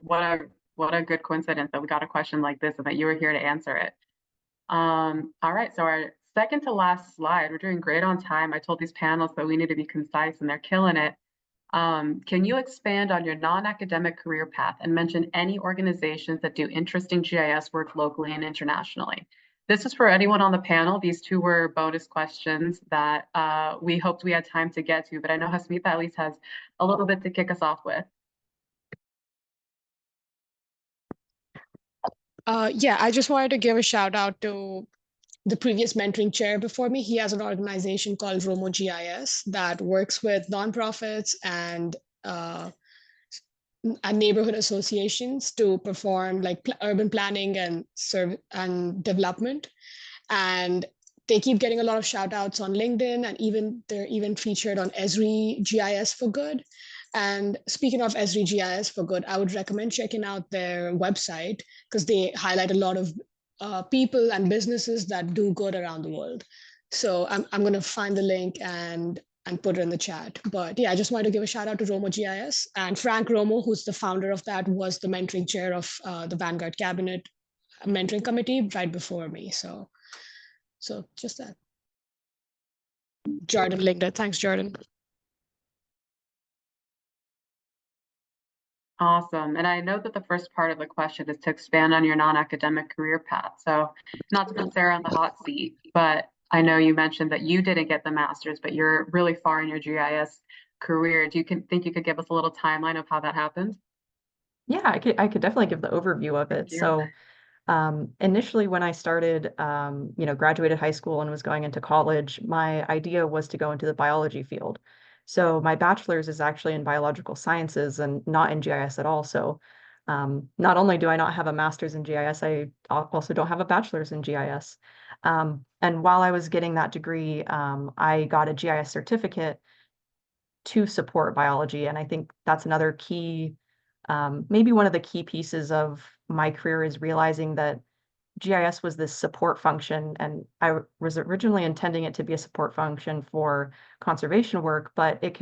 what a good coincidence that we got a question like this and that you were here to answer it. All right, so our second to last slide, we're doing great on time. I told these panels that we need to be concise and they're killing it. Can you expand on your non-academic career path and mention any organizations that do interesting GIS work locally and internationally? This is for anyone on the panel. These two were bonus questions that we hoped we had time to get to, but I know Hasmitha at least has a little bit to kick us off with. Yeah, I just wanted to give a shout out to the previous mentoring chair before me. He has an organization called Romo GIS that works with nonprofits and and neighborhood associations to perform like urban planning and development. And they keep getting a lot of shout outs on LinkedIn, and they're even featured on Esri GIS for Good. And speaking of Esri GIS for Good, I would recommend checking out their website because they highlight a lot of people and businesses that do good around the world. So I'm going to find the link and put it in the chat. But yeah, I just wanted to give a shout out to Romo GIS, and Frank Romo, who's the founder of that, was the mentoring chair of the Vanguard Cabinet mentoring committee right before me. So just that. Jordan linked it. Thanks, Jordan. Awesome. And I know that the first part of the question is to expand on your non-academic career path. So not to put Sarah on the hot seat, but I know you mentioned that you didn't get the master's, but you're really far in your GIS career. Do you think you could give us a little timeline of how that happened? Yeah, I could definitely give the overview of it. Thank you. So initially when I started, graduated high school and was going into college, my idea was to go into the biology field. So my bachelor's is actually in biological sciences and not in GIS at all. So not only do I not have a master's in GIS, I also don't have a bachelor's in GIS. And while I was getting that degree, I got a GIS certificate to support biology. And I think that's another key, maybe one of the key pieces of my career is realizing that GIS was this support function, and I was originally intending it to be a support function for conservation work, but it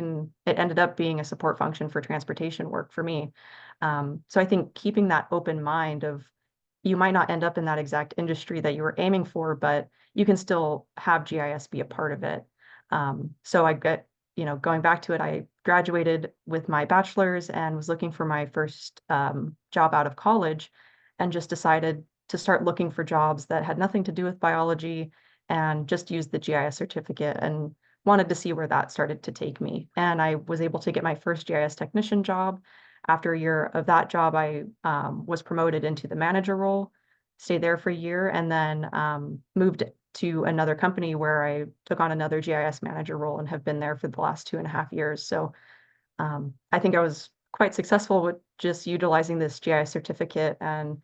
ended up being a support function for transportation work for me. So I think keeping that open mind of you might not end up in that exact industry that you were aiming for, but you can still have GIS be a part of it. So I get, going back to it, I graduated with my bachelor's and was looking for my first job out of college, and just decided to start looking for jobs that had nothing to do with biology and just used the GIS certificate, and wanted to see where that started to take me. And I was able to get my first GIS technician job. After a year of that job, I was promoted into the manager role, stayed there for a year, and then moved to another company where I took on another GIS manager role and have been there for the last 2.5 years. So I think I was quite successful with just utilizing this GIS certificate and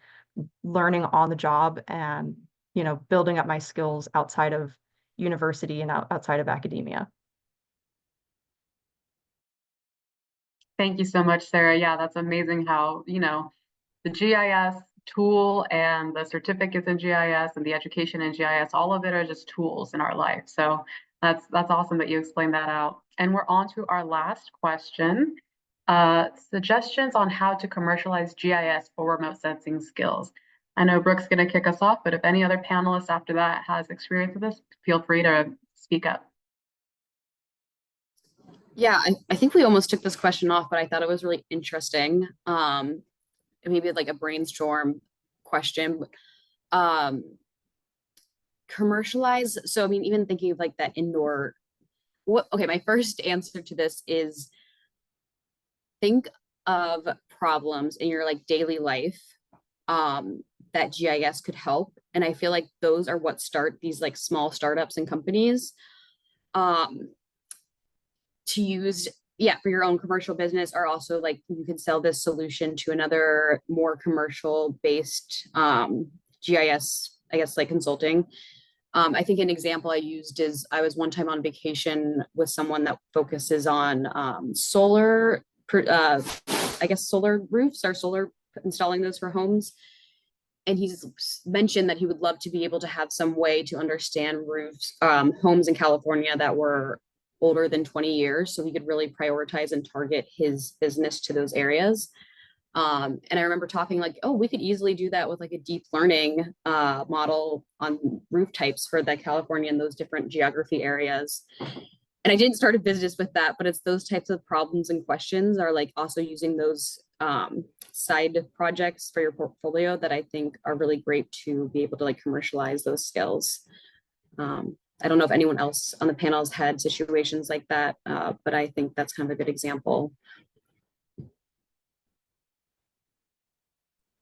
learning on the job, and building up my skills outside of university and outside of academia. Thank you so much, Sarah. Yeah, that's amazing how, the GIS tool and the certificates in GIS and the education in GIS, all of it are just tools in our life. So that's awesome that you explained that out. And we're on to our last question. Suggestions on how to commercialize GIS for remote sensing skills. I know Brooke's going to kick us off, but if any other panelists after that has experience with this, feel free to speak up. Yeah, I think we almost took this question off, but I thought it was really interesting. Maybe like a brainstorm question. Commercialize. So, I mean, even thinking of like that indoor, okay, my first answer to this is think of problems in your like daily life that GIS could help. And I feel like those are what start these like small startups and companies to use, for your own commercial business, or also like you can sell this solution to another more commercial based GIS, I guess, like consulting. I think an example I used is I was one time on vacation with someone that focuses on solar, I guess solar roofs or solar, installing those for homes. And he's mentioned that he would love to be able to have some way to understand roofs, homes in California that were older than 20 years, so he could really prioritize and target his business to those areas. And I remember talking like, oh, we could easily do that with like a deep learning model on roof types for the California and those different geography areas. And I didn't start a business with that, but it's those types of problems and questions are like also using those side projects for your portfolio that I think are really great to be able to like commercialize those skills. I don't know if anyone else on the panel has had situations like that, but I think that's kind of a good example.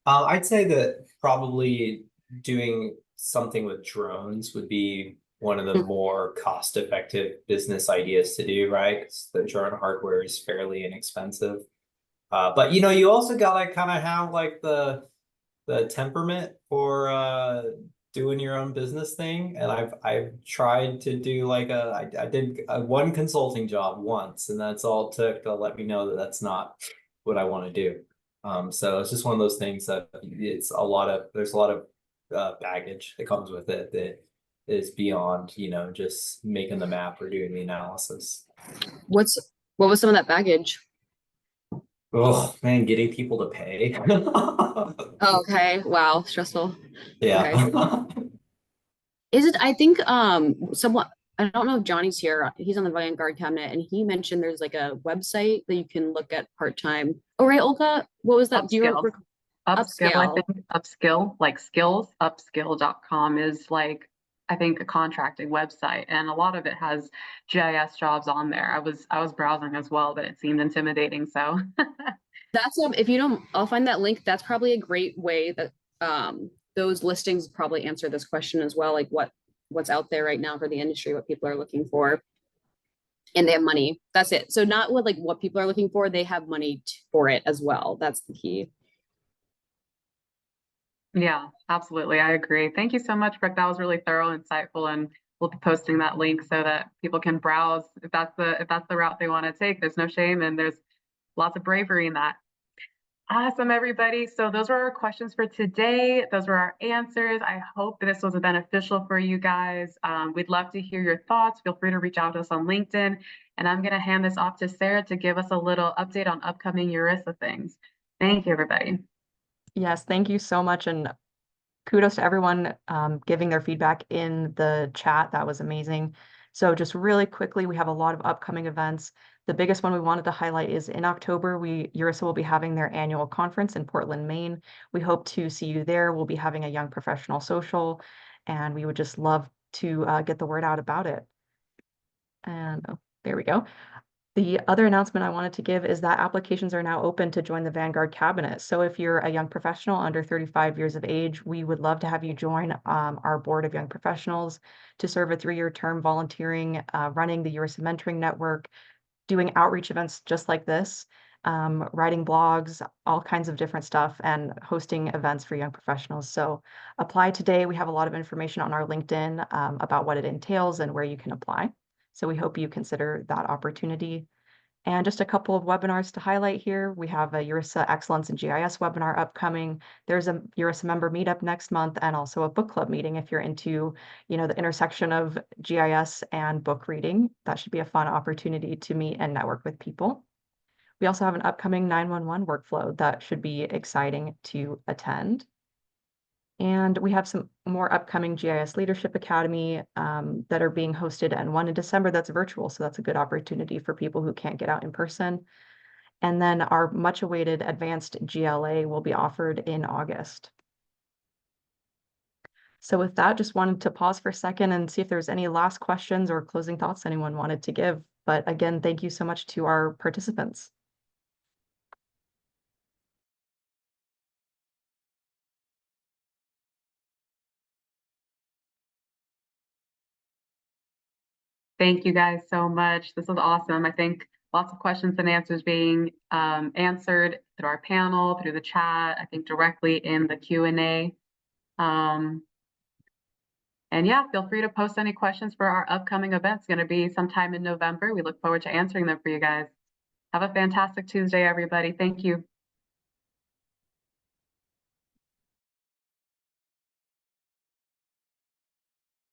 I'd say that probably doing something with drones would be one of the more cost-effective business ideas to do, right? 'Cause the drone hardware is fairly inexpensive. But you know, you also gotta kind of have like the temperament for doing your own business thing. And I've tried to do like I did one consulting job once, and that's all it took to let me know that that's not what I want to do. So it's just one of those things that there's a lot of baggage that comes with it that is beyond, you know, just making the map or doing the analysis. What was some of that baggage? Oh man, getting people to pay. Oh, okay. Wow. Stressful. Yeah. Is it, I think, somewhat, I don't know if Johnny's here. He's on the Vanguard Cabinet, and he mentioned there's like a website that you can look at part-time. Oh, right, Olga, what was that? Do you Upskill. Upskill, I think, upskill, like skills, upskill.com is like, I think, a contracting website, and a lot of it has GIS jobs on there. I was browsing as well, but it seemed intimidating, so. That's if you don't, I'll find that link. That's probably a great way that those listings probably answer this question as well, like what's out there right now for the industry, what people are looking for, and they have money. That's it. So not what people are looking for, they have money for it as well. That's the key. Yeah, absolutely. I agree. Thank you so much, Brooke. That was really thorough and insightful, and we'll be posting that link so that people can browse if that's the route they want to take. There's no shame, and there's lots of bravery in that. Awesome, everybody. So those were our questions for today. Those were our answers. I hope that this was beneficial for you guys. We'd love to hear your thoughts. Feel free to reach out to us on LinkedIn. And I'm going to hand this off to Sarah to give us a little update on upcoming URISA things. Thank you, everybody. Yes, thank you so much. And kudos to everyone giving their feedback in the chat. That was amazing. So just really quickly, we have a lot of upcoming events. The biggest one we wanted to highlight is in October, URISA will be having their annual conference in Portland, Maine. We hope to see you there. We'll be having a young professional social, and we would just love to get the word out about it. And oh, there we go. The other announcement I wanted to give is that applications are now open to join the Vanguard Cabinet. So if you're a young professional under 35 years of age, we would love to have you join our board of young professionals to serve a 3-year term volunteering, running the URISA Mentoring Network, doing outreach events just like this, writing blogs, all kinds of different stuff, and hosting events for young professionals. So apply today. We have a lot of information on our LinkedIn about what it entails and where you can apply. So we hope you consider that opportunity. And just a couple of webinars to highlight here. We have a URISA Excellence in GIS webinar upcoming. There's a URISA member meetup next month, and also a book club meeting if you're into, you know, the intersection of GIS and book reading. That should be a fun opportunity to meet and network with people. We also have an upcoming 911 workflow that should be exciting to attend. And we have some more upcoming GIS Leadership Academy that are being hosted, and one in December that's virtual. So that's a good opportunity for people who can't get out in person. And then our much awaited advanced GLA will be offered in August. So with that, just wanted to pause for a second and see if there's any last questions or closing thoughts anyone wanted to give. But again, thank you so much to our participants. Thank you guys so much. This was awesome. I think lots of questions and answers being answered through our panel, through the chat, I think directly in the Q&A. And yeah, feel free to post any questions for our upcoming event. It's going to be sometime in November. We look forward to answering them for you guys. Have a fantastic Tuesday, everybody. Thank you.